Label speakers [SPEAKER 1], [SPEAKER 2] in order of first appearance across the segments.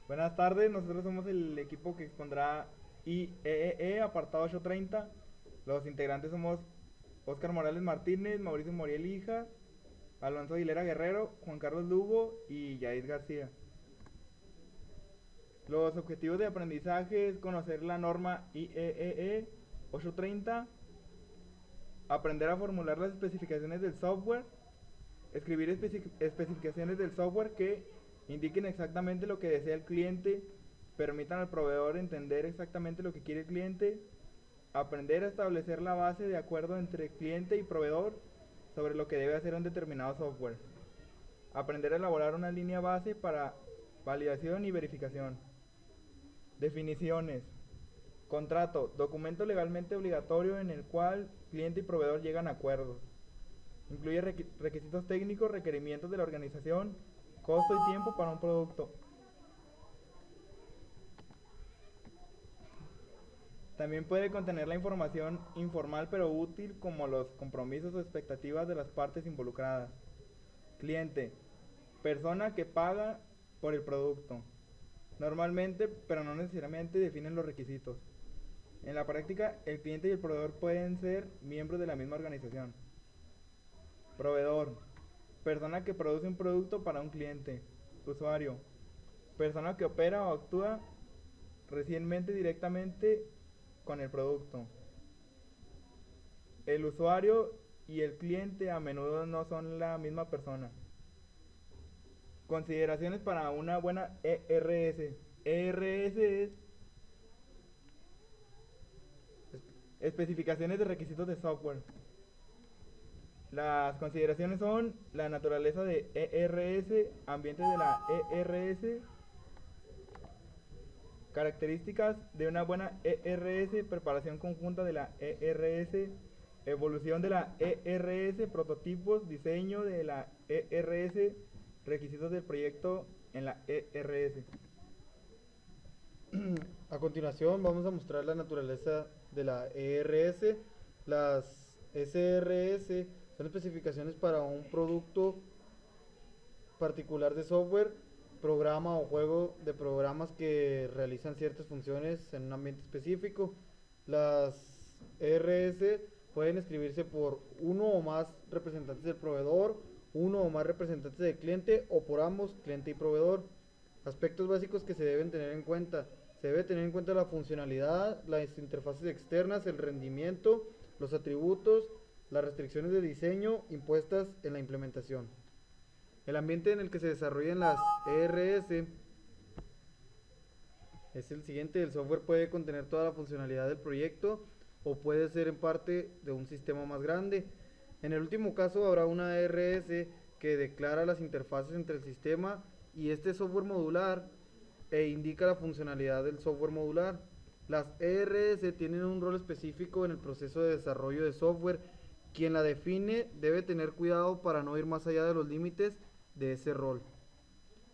[SPEAKER 1] Buenas tardes, nosotros somos el equipo que expondrá IEEE, apartado 830. Los integrantes somos Óscar Morales Martínez, Mauricio Moriel Hija, Alonso Aguilera Guerrero, Juan Carlos Lugo y Yair García. Los objetivos de aprendizaje es conocer la norma IEEE 830, aprender a formular las especificaciones del software, escribir especificaciones del software que indiquen exactamente lo que desea el cliente, permitan al proveedor entender exactamente lo que quiere el cliente, aprender a establecer la base de acuerdo entre cliente y proveedor sobre lo que debe hacer un determinado software, aprender a elaborar una línea base para validación y verificación. Definiciones. Contrato, documento legalmente obligatorio en el cual cliente y proveedor llegan a acuerdos. Incluye requisitos técnicos, requerimientos de la organización, costo y tiempo para un producto. También puede contener la información informal pero útil como los compromisos o expectativas de las partes involucradas. Cliente, persona que paga por el producto. Normalmente, pero no necesariamente, definen los requisitos. En la práctica, el cliente y el proveedor pueden ser miembros de la misma organización. Proveedor, persona que produce un producto para un cliente. Usuario, persona que opera o actúa recientemente directamente con el producto. El usuario y el cliente a menudo no son la misma persona. Consideraciones para una buena ERS. ERS es especificaciones de requisitos de software. Las consideraciones son la naturaleza de ERS, ambiente de la ERS, características de una buena ERS, preparación conjunta de la ERS, evolución de la ERS, prototipos, diseño de la ERS, requisitos del proyecto en la ERS.
[SPEAKER 2] A continuación vamos a mostrar la naturaleza de la ERS. Las SRS son especificaciones para un producto particular de software, programa o juego de programas que realizan ciertas funciones en un ambiente específico. Las ERS pueden escribirse por uno o más representantes del proveedor, uno o más representantes del cliente o por ambos, cliente y proveedor. Aspectos básicos que se deben tener en cuenta. Se debe tener en cuenta la funcionalidad, las interfaces externas, el rendimiento, los atributos, las restricciones de diseño impuestas en la implementación. El ambiente en el que se desarrollan las ERS es el siguiente. El software puede contener toda la funcionalidad del proyecto o puede ser en parte de un sistema más grande. En el último caso habrá una ERS que declara las interfaces entre el sistema y este software modular e indica la funcionalidad del software modular. Las ERS tienen un rol específico en el proceso de desarrollo de software. Quien la define debe tener cuidado para no ir más allá de los límites de ese rol.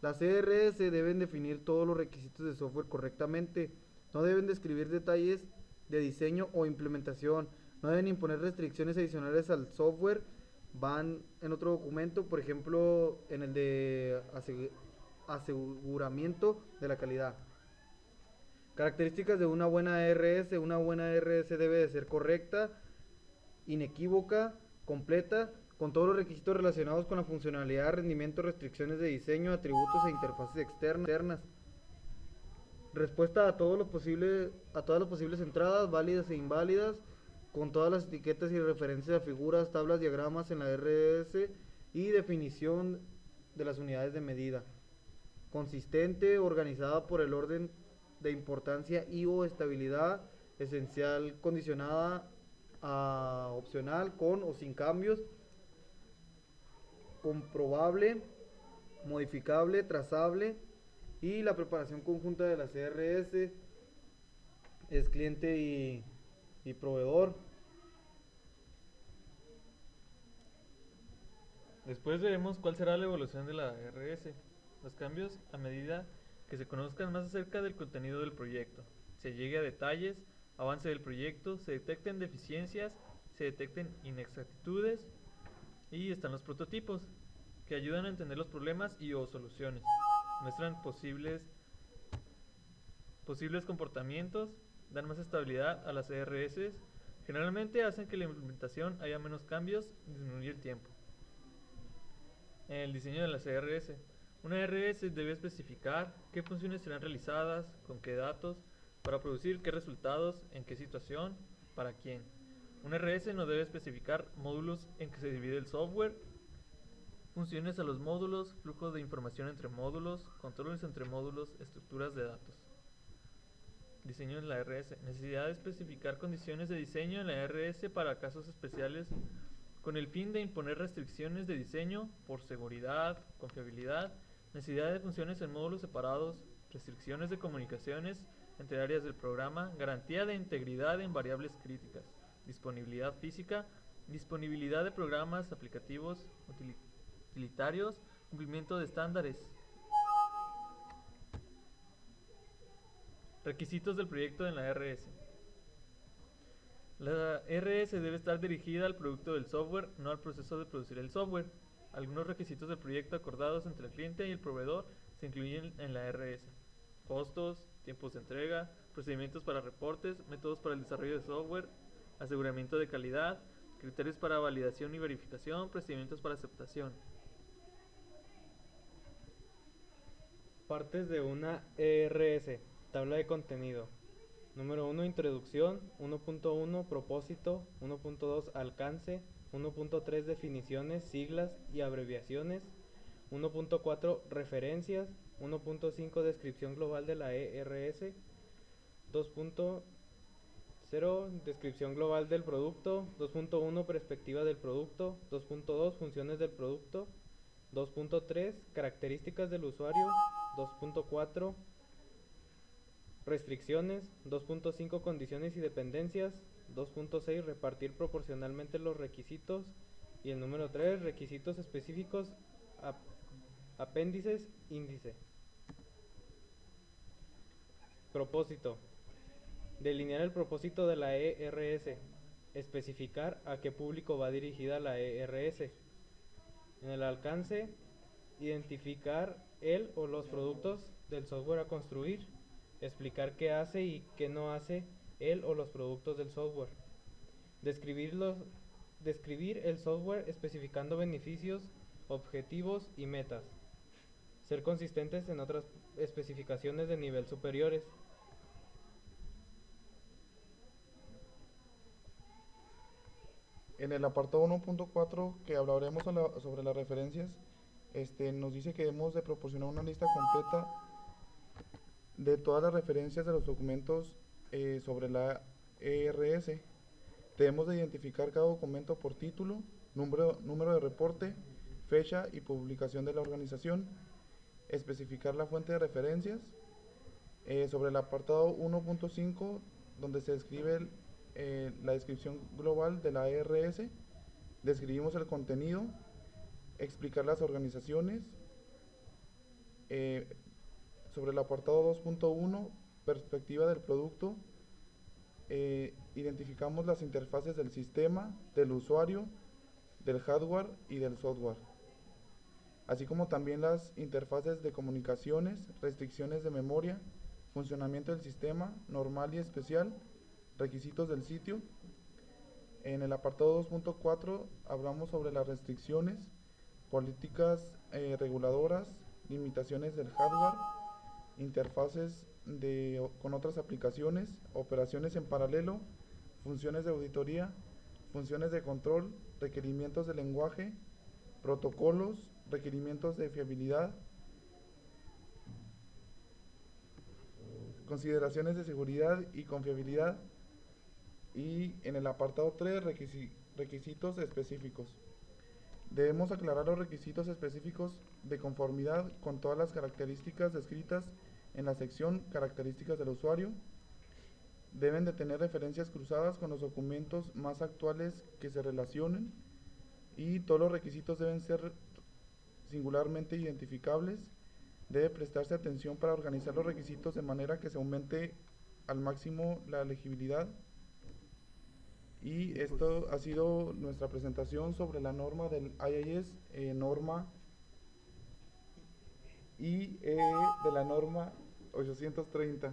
[SPEAKER 2] Las ERS deben definir todos los requisitos de software correctamente. No deben describir detalles de diseño o implementación. No deben imponer restricciones adicionales al software. Van en otro documento, por ejemplo, en el de aseguramiento de la calidad. Características de una buena ERS. Una buena ERS debe de ser correcta, inequívoca, completa, con todos los requisitos relacionados con la funcionalidad, rendimiento, restricciones de diseño, atributos e interfaces externas. Respuesta a todas las posibles entradas, válidas e inválidas, con todas las etiquetas y referencias a figuras, tablas, diagramas en la RS y definición de las unidades de medida. Consistente, organizada por el orden de importancia y o estabilidad, esencial condicionada a opcional, con o sin cambios, comprobable, modificable, trazable, y la preparación conjunta de las CRS es cliente y proveedor.
[SPEAKER 3] Después veremos cuál será la evolución de la RS, los cambios a medida que se conozcan más acerca del contenido del proyecto, se llegue a detalles, avance del proyecto, se detecten deficiencias, se detecten inexactitudes y están los prototipos, que ayudan a entender los problemas y o soluciones, muestran posibles Posibles comportamientos dan más estabilidad a las ERS. Generalmente hacen que la implementación haya menos cambios y disminuir el tiempo. El diseño de las ERS. Una ERS debe especificar qué funciones serán realizadas, con qué datos, para producir qué resultados, en qué situación, para quién. Una ERS no debe especificar módulos en que se divide el software, funciones a los módulos, flujo de información entre módulos, controles entre módulos, estructuras de datos. Diseño en la ERS. Necesidad de especificar condiciones de diseño en la ERS para casos especiales con el fin de imponer restricciones de diseño por seguridad, confiabilidad, necesidad de funciones en módulos separados, restricciones de comunicaciones entre áreas del programa, garantía de integridad en variables críticas, disponibilidad física, disponibilidad de programas, aplicativos, utilitarios, cumplimiento de estándares. Requisitos del proyecto en la RS. La RS debe estar dirigida al producto del software, no al proceso de producir el software. Algunos requisitos del proyecto acordados entre el cliente y el proveedor se incluyen en la RS. Costos, tiempos de entrega, procedimientos para reportes, métodos para el desarrollo de software, aseguramiento de calidad, criterios para validación y verificación, procedimientos para aceptación.
[SPEAKER 2] Partes de una ERS. Tabla de contenido. Número 1, introducción. 1.1, propósito. 1.2, alcance. 1.3, definiciones, siglas y abreviaciones. 1.4, referencias. 1.5, descripción global de la ERS. 2.0, descripción global del producto. 2.1, perspectiva del producto. 2.2, funciones del producto. 2.3, características del usuario. 2.4, restricciones. 2.5, condiciones y dependencias. 2.6, repartir proporcionalmente los requisitos. Y el número 3, requisitos específicos, apéndices, índice. Propósito. Delinear el propósito de la ERS. Especificar a qué público va dirigida la ERS. En el alcance, identificar el o los productos del software a construir. Explicar qué hace y qué no hace el o los productos del software. Describir el software especificando beneficios, objetivos y metas. Ser consistentes en otras especificaciones de nivel superiores.
[SPEAKER 4] En el apartado 1.4 que hablaremos sobre las referencias, nos dice que debemos de proporcionar una lista completa de todas las referencias de los documentos sobre la ERS. Debemos de identificar cada documento por título, número de reporte, fecha y publicación de la organización, especificar la fuente de referencias. Sobre el apartado 1.5, donde se describe la descripción global de la ERS, describimos el contenido, explicar las organizaciones. Sobre el apartado 2.1, perspectiva del producto, identificamos las interfaces del sistema, del usuario, del hardware y del software, así como también las interfaces de comunicaciones, restricciones de memoria, funcionamiento del sistema, normal y especial, requisitos del sitio. En el apartado 2.4 hablamos sobre las restricciones, políticas reguladoras, limitaciones del hardware, interfaces con otras aplicaciones, operaciones en paralelo, funciones de auditoría, funciones de control, requerimientos de lenguaje, protocolos, requerimientos de fiabilidad, consideraciones de seguridad y confiabilidad. Y en el apartado 3, requisitos específicos. Debemos aclarar los requisitos específicos de conformidad con todas las características descritas en la sección características del usuario. Deben de tener referencias cruzadas con los documentos más actuales que se relacionen, y todos los requisitos deben ser singularmente identificables. Debe prestarse atención para organizar los requisitos de manera que se aumente al máximo la legibilidad. Y esto ha sido nuestra presentación sobre la norma del IIS, norma IEE de la norma 830.